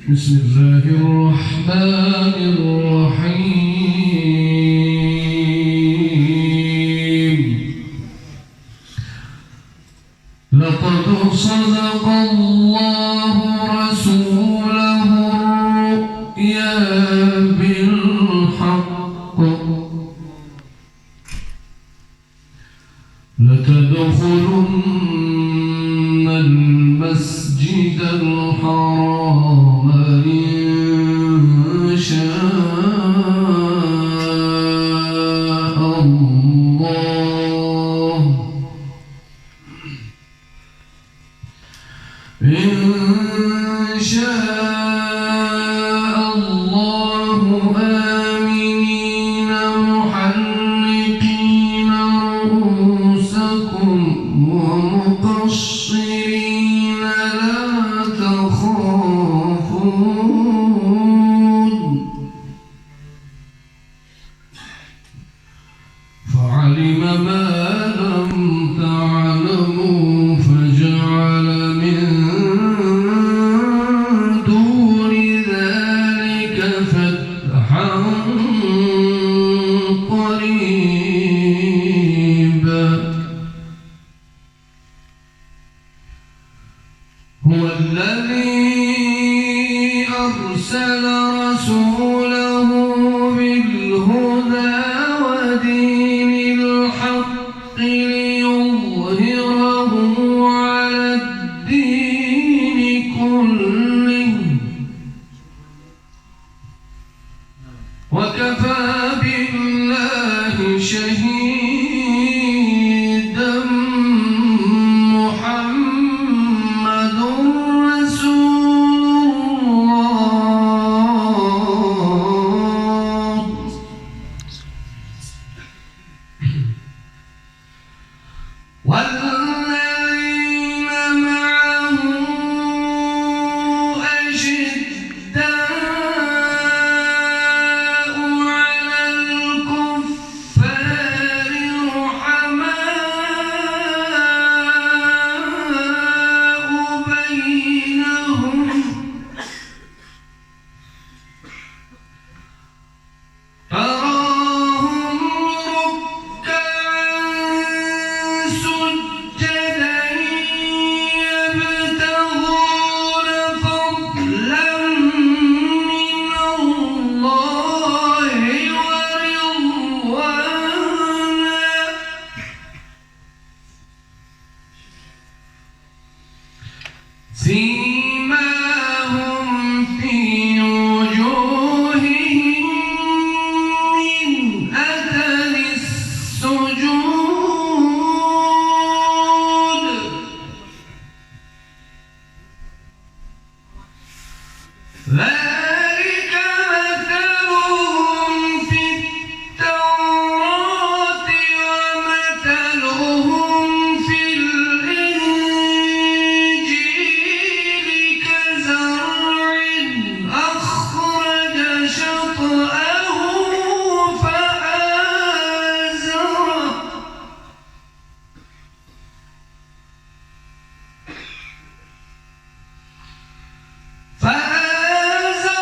بسم الله الرحمن الرحيم. لقد صدق الله رسوله الرؤيا بالحق لتدخلن المسجد الحرام إن شاء الله آمنين محلقين رؤوسكم ومقصرين لا تخافون فعلم ما لم تعلموا فجعل من دون ذلك فتحا قريبا. هو الذي أرسل رسوله بالهدى ودين الحق ليظهره على الدين كله وكفى بالله شهيدا. محمد رسول الله والذين معه أشداء على الكفار رحماء بينهم تراهم ركعا سجدا يبتغون فضلا من الله ورضوانا سيماهم في وجوههم من أثر السجود ذلك مثلهم في التوراة ومثلهم في الإنجيل كزرع أخرج شطأه فآزره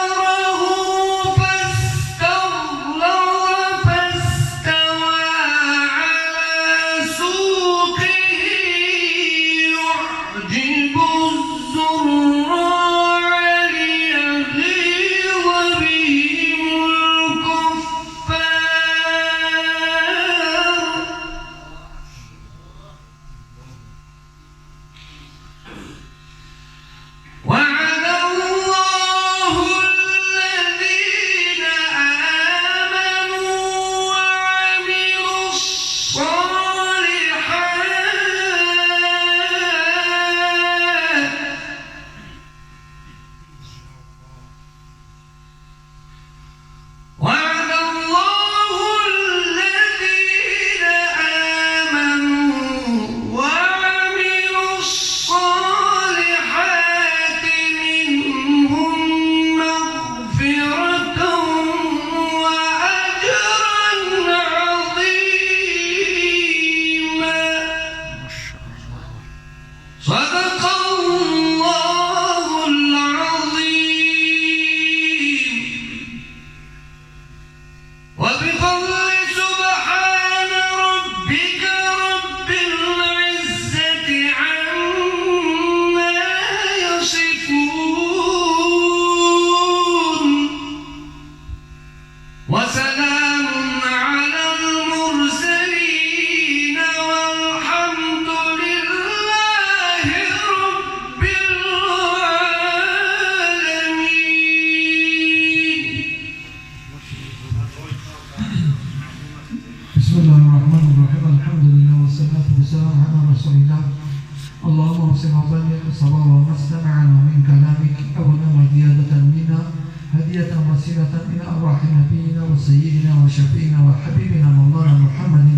صلاة إلى أرواح نبينا وسيدنا وشفينا وحبيبنا مولانا محمد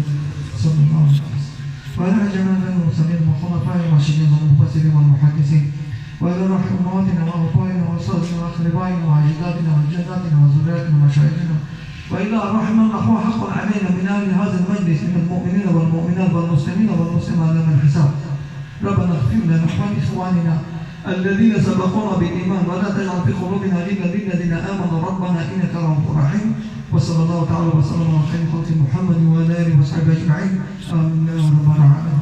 صلى الله عليه وسلم وعلى جميع المرسلين والخلفاء الراشدين والمفسرين والمحدثين وإلى روح أمهاتنا وأبائنا وأساتذتنا وأقربائنا وأجدادنا وجداتنا وذرياتنا ومشايخنا وإلى أرواح من أخوه حقا علينا من أهل هذا المجلس من المؤمنين والمؤمنات والمسلمين والمسلمات من الحساب. ربنا اغفر لنا وإخواننا الذين سبقونا بالإيمان ولا تجعل في قلوبنا غلا للذين آمنوا ربنا إنك رؤوف رحيم. وصلى الله تعالى وسلم على خير خلق محمد وعلى آله وصحبه أجمعين. آمين يا رب العالمين.